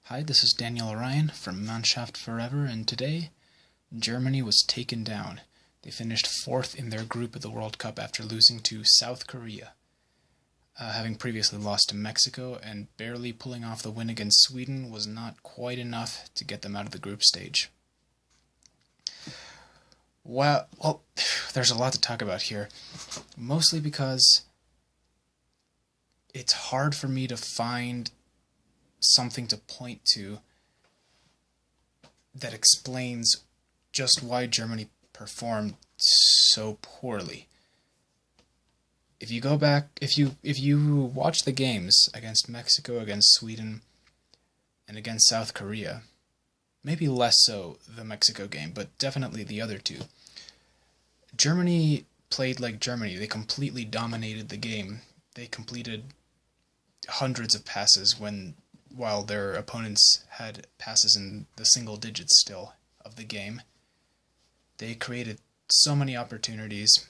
Hi, this is Daniel Orion from Mannschaft Forever, and today Germany was taken down. They finished fourth in their group of the World Cup after losing to South Korea, having previously lost to Mexico, and barely pulling off the win against Sweden was not quite enough to get them out of the group stage. Well, there's a lot to talk about here, mostly because it's hard for me to find something to point to that explains just why Germany performed so poorly. If you go back, if you watch the games against Mexico, against Sweden, and against South Korea, maybe less so the Mexico game, but definitely the other two, Germany played like Germany. They completely dominated the game. They completed hundreds of passes while their opponents had passes in the single digits still of the game. They created so many opportunities.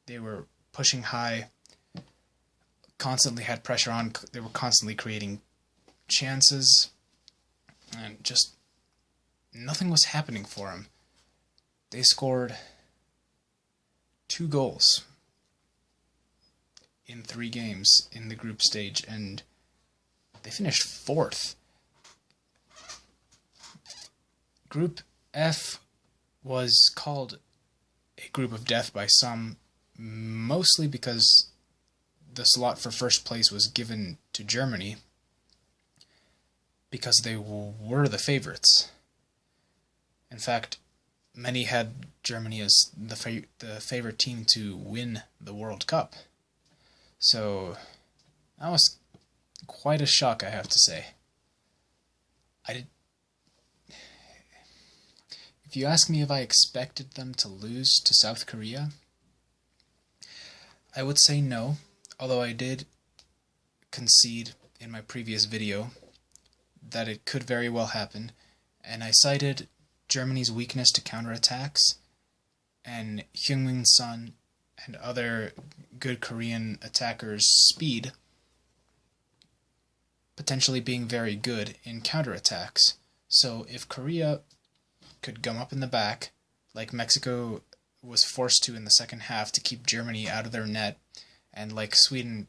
They were pushing high, constantly had pressure on. They were constantly creating chances, and just nothing was happening for them. They scored 2 goals in 3 games in the group stage, and they finished 4th. Group F was called a group of death by some, mostly because the slot for first place was given to Germany because they were the favorites. In fact, many had Germany as the favorite team to win the World Cup. So that was quite a shock, I have to say. If you ask me if I expected them to lose to South Korea, I would say no, although I did concede in my previous video that it could very well happen, and I cited Germany's weakness to counterattacks and Heung-min Son and other good Korean attackers' speed potentially being very good in counterattacks. So if Korea could gum up in the back, like Mexico was forced to in the second half to keep Germany out of their net, and like Sweden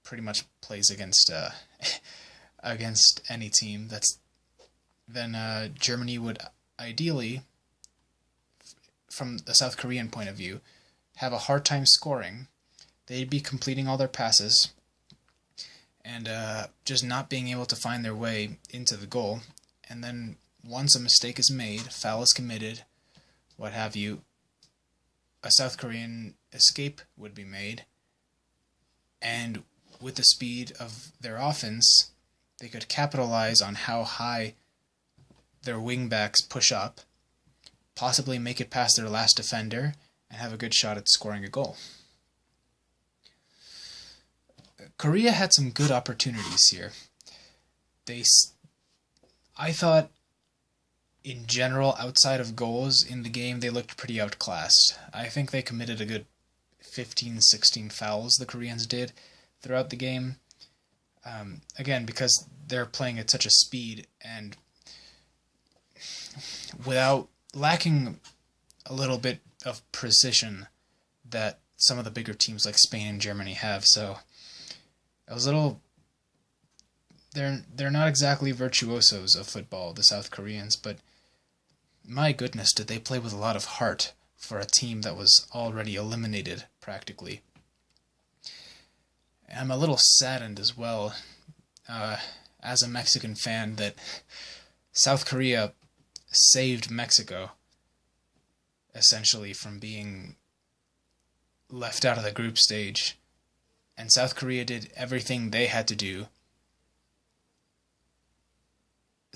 pretty much plays against against any team, then Germany would ideally, from the South Korean point of view, have a hard time scoring. They'd be completing all their passes and just not being able to find their way into the goal. And then once a mistake is made, foul is committed, what have you, a South Korean escape would be made, and with the speed of their offense, they could capitalize on how high their wingbacks push up, possibly make it past their last defender, and have a good shot at scoring a goal. Korea had some good opportunities here. I thought, in general, outside of goals in the game, they looked pretty outclassed. I think they committed a good 15, 16 fouls, the Koreans did, throughout the game. Again, because they're playing at such a speed and without lacking a little bit of precision that some of the bigger teams like Spain and Germany have. So it was a little... They're not exactly virtuosos of football, the South Koreans, but my goodness, did they play with a lot of heart for a team that was already eliminated, practically. I'm a little saddened as well, as a Mexican fan, that South Korea saved Mexico, essentially, from being left out of the group stage, and South Korea did everything they had to do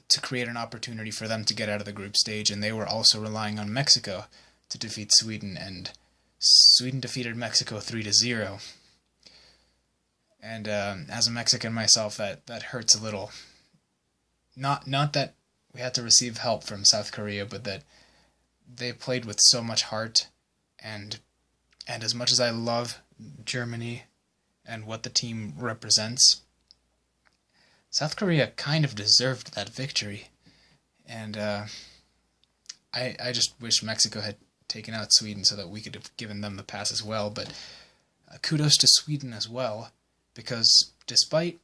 to create an opportunity for them to get out of the group stage, and they were also relying on Mexico to defeat Sweden, and Sweden defeated Mexico 3-0. And as a Mexican myself, that hurts a little. Not that we had to receive help from South Korea, but that they played with so much heart, and as much as I love Germany and what the team represents, South Korea kind of deserved that victory, and I just wish Mexico had taken out Sweden so that we could have given them the pass as well. But kudos to Sweden as well, because despite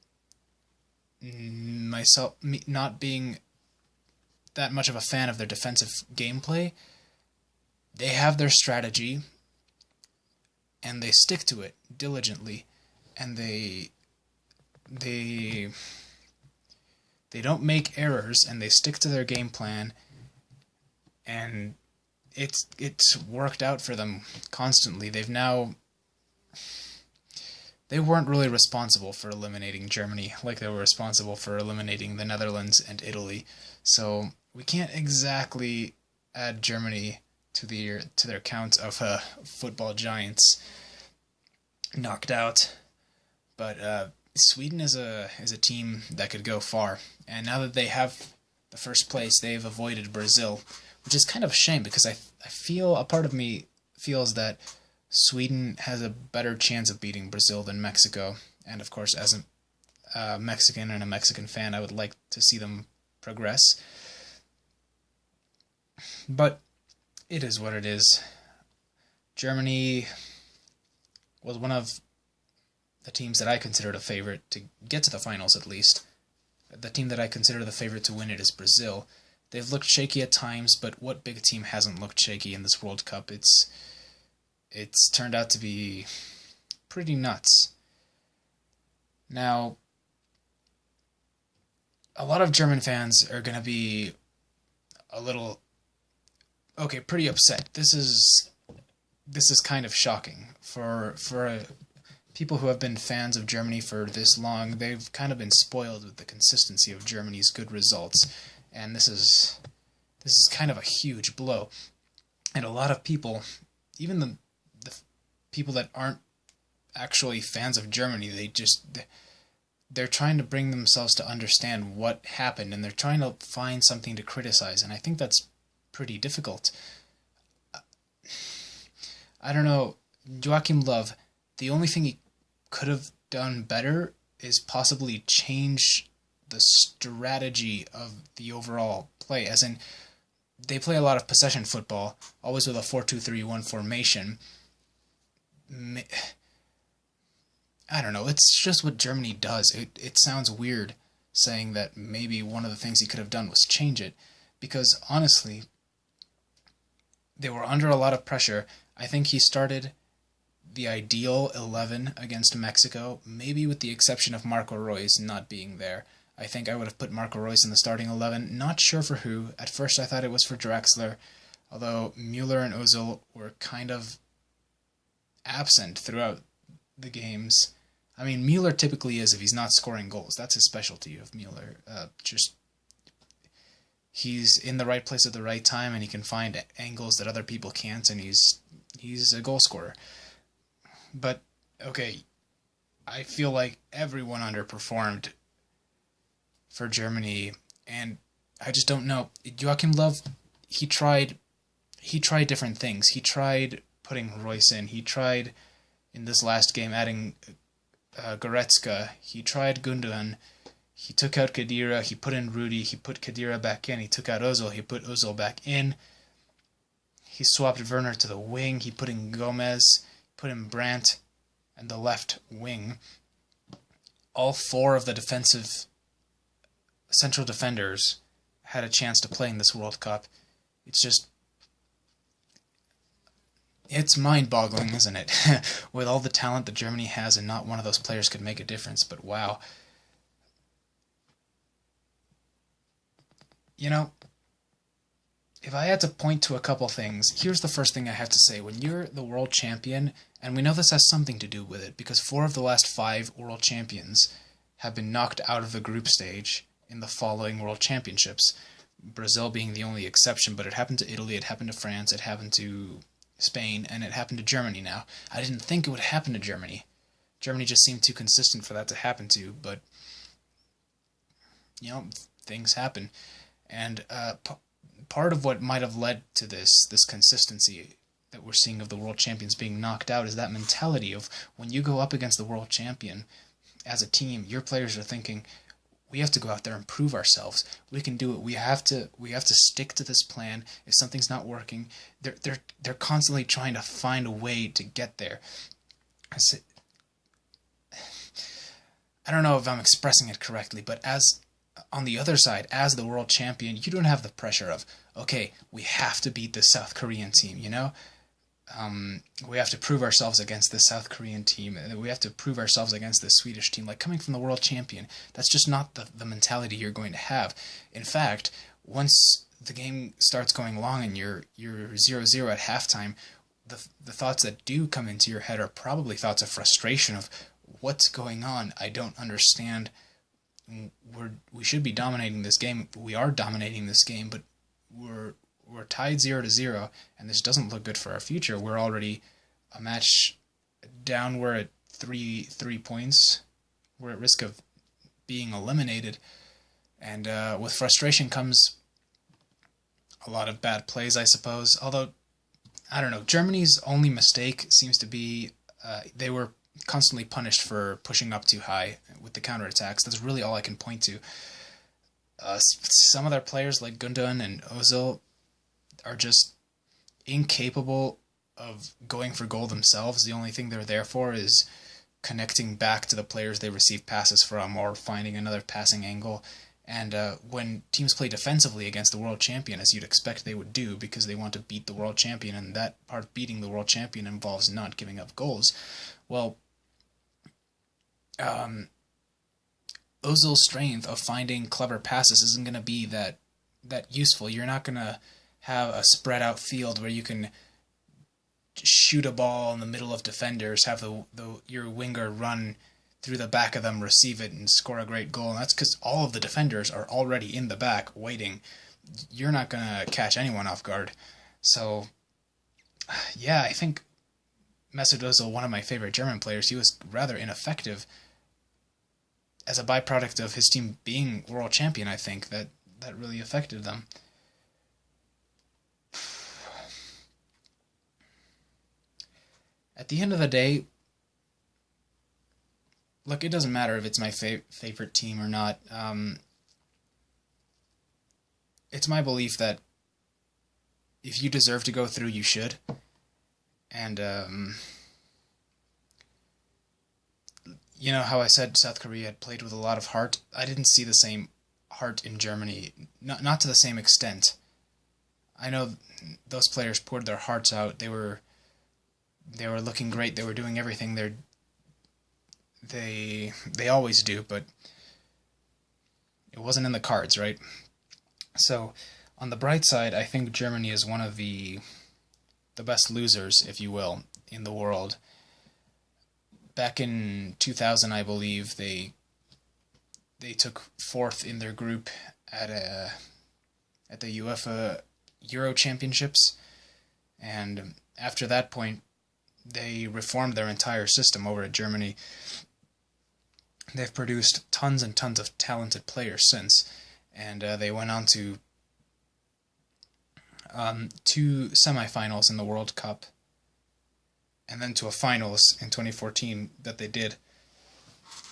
me not being that much of a fan of their defensive gameplay, they have their strategy, and they stick to it diligently, and they don't make errors, and they stick to their game plan, and it's worked out for them constantly. They weren't really responsible for eliminating Germany like they were responsible for eliminating the Netherlands and Italy. So we can't exactly add Germany to their count of football giants knocked out. But Sweden is a team that could go far, and now that they have the first place, they've avoided Brazil, which is kind of a shame, because I feel, a part of me feels that Sweden has a better chance of beating Brazil than Mexico. And of course, as a Mexican and a Mexican fan, I would like to see them progress. But it is what it is. Germany was one of the teams that I considered a favorite to get to the finals, at least. The team that I consider the favorite to win it is Brazil. They've looked shaky at times, but what big team hasn't looked shaky in this World Cup? It's turned out to be pretty nuts. Now, a lot of German fans are going to be pretty upset. This is kind of shocking for people who have been fans of Germany for this long. They've kind of been spoiled with the consistency of Germany's good results, and this is kind of a huge blow. And a lot of people, even the people that aren't actually fans of Germany, they're trying to bring themselves to understand what happened, and they're trying to find something to criticize, and I think that's pretty difficult. I don't know, Joachim Löw, the only thing he could have done better is possibly change the strategy of the overall play, as in, they play a lot of possession football, always with a 4-2-3-1 formation. I don't know, it's just what Germany does. It sounds weird saying that maybe one of the things he could have done was change it, because honestly, they were under a lot of pressure. I think he started the ideal 11 against Mexico, maybe with the exception of Marco Reus not being there. I think I would have put Marco Reus in the starting 11, not sure for who. At first I thought it was for Draxler, although Müller and Ozil were kind of absent throughout the games. I mean, Müller typically is if he's not scoring goals. That's his specialty of Müller. He's in the right place at the right time, and he can find angles that other people can't, and he's a goal scorer. But, okay, I feel like everyone underperformed for Germany, and I just don't know. Joachim Löw, he tried different things. He tried putting Reus in. He tried, in this last game, adding Goretzka. He tried Gundogan. He took out Khedira. He put in Rudy. He put Khedira back in. He took out Ozil. He put Ozil back in. He swapped Werner to the wing. He put in Gomez. Put in Brandt and the left wing. All four of the defensive central defenders had a chance to play in this World Cup. It's mind-boggling, isn't it? With all the talent that Germany has, and not one of those players could make a difference, but wow. You know, if I had to point to a couple things, here's the first thing I have to say. When you're the world champion, and we know this has something to do with it, because 4 of the last 5 world champions have been knocked out of the group stage in the following world championships. Brazil being the only exception, but it happened to Italy, it happened to France, it happened to Spain, and it happened to Germany now. I didn't think it would happen to Germany. Germany just seemed too consistent for that to happen to, but, you know, things happen. And part of what might have led to this consistency that we're seeing of the world champions being knocked out is that mentality of when you go up against the world champion as a team, your players are thinking, we have to go out there and prove ourselves. We can do it. We have to stick to this plan. If something's not working, they're constantly trying to find a way to get there. I don't know if I'm expressing it correctly, but as on the other side, as the world champion, you don't have the pressure of, okay, we have to beat the South Korean team, you know? We have to prove ourselves against the South Korean team. We have to prove ourselves against the Swedish team. Like, coming from the world champion, that's just not the mentality you're going to have. In fact, once the game starts going long and you're 0-0 at halftime, the thoughts that do come into your head are probably thoughts of frustration of, what's going on? I don't understand. We should be dominating this game. We are dominating this game, but we're tied 0-0, and this doesn't look good for our future. We're already a match down. We're at three points. We're at risk of being eliminated, and with frustration comes a lot of bad plays, I suppose. Although, I don't know, Germany's only mistake seems to be they were constantly punished for pushing up too high with the counterattacks. That's really all I can point to. Some of their players, like Gundogan and Ozil, are just incapable of going for goal themselves. The only thing they're there for is connecting back to the players they receive passes from, or finding another passing angle. And when teams play defensively against the world champion, as you'd expect they would do, because they want to beat the world champion, and that part of beating the world champion involves not giving up goals, well, Ozil's strength of finding clever passes isn't going to be that useful. You're not going to have a spread out field where you can shoot a ball in the middle of defenders, have your winger run through the back of them, receive it, and score a great goal. And that's because all of the defenders are already in the back waiting. You're not going to catch anyone off guard. So, yeah, I think Mesut Ozil, one of my favorite German players, he was rather ineffective as a byproduct of his team being world champion. I think that really affected them. At the end of the day, look, it doesn't matter if it's my favorite team or not. It's my belief that if you deserve to go through, you should. And, you know how I said South Korea had played with a lot of heart? I didn't see the same heart in Germany, not to the same extent. I know those players poured their hearts out. They were looking great. They were doing everything they always do, but it wasn't in the cards, right? So, on the bright side, I think Germany is one of the best losers, if you will, in the world. Back in 2000, I believe, they took fourth in their group at the UEFA Euro Championships, and after that point, they reformed their entire system over at Germany. They've produced tons and tons of talented players since, and they went on to 2 semifinals in the World Cup, and then to a finals in 2014 that they did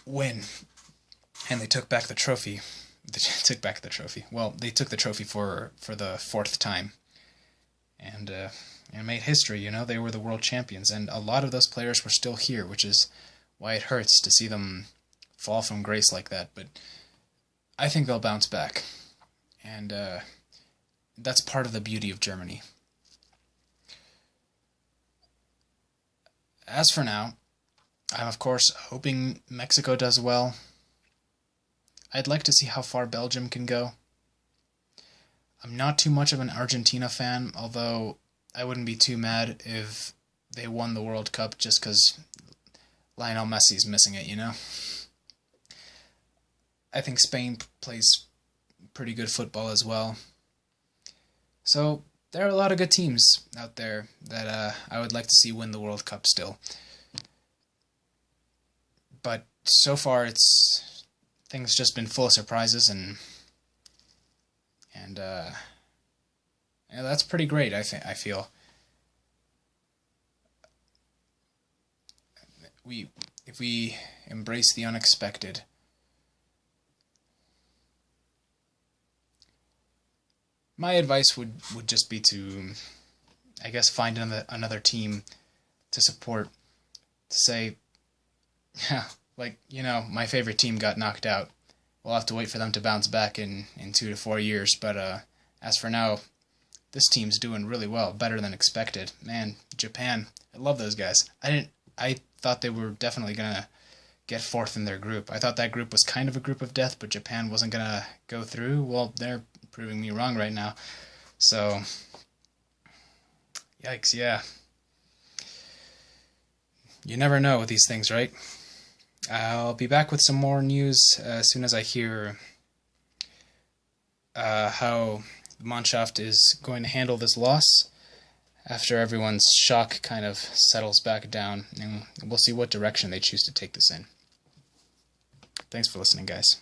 win, and they took back the trophy. Well, they took the trophy for the 4th time, and made history. You know, they were the world champions, and a lot of those players were still here, which is why it hurts to see them fall from grace like that. But I think they'll bounce back, and that's part of the beauty of Germany. As for now, I'm of course hoping Mexico does well. I'd like to see how far Belgium can go. I'm not too much of an Argentina fan, although I wouldn't be too mad if they won the World Cup just because Lionel Messi's missing it, you know? I think Spain plays pretty good football as well. So there are a lot of good teams out there that I would like to see win the World Cup still. But so far, things just been full of surprises, and yeah, that's pretty great. I feel if we embrace the unexpected, My advice would just be to, I guess, find another team to support, to say, yeah, like, my favorite team got knocked out. We'll have to wait for them to bounce back in 2 to 4 years, but as for now, this team's doing really well, better than expected. Man, Japan, I love those guys. I thought they were definitely gonna get fourth in their group. I thought that group was kind of a group of death, but Japan wasn't gonna go through. Well, they're proving me wrong right now. So, yikes, yeah. You never know with these things, right? I'll be back with some more news as soon as I hear how the Mannschaft is going to handle this loss after everyone's shock kind of settles back down, and we'll see what direction they choose to take this in. Thanks for listening, guys.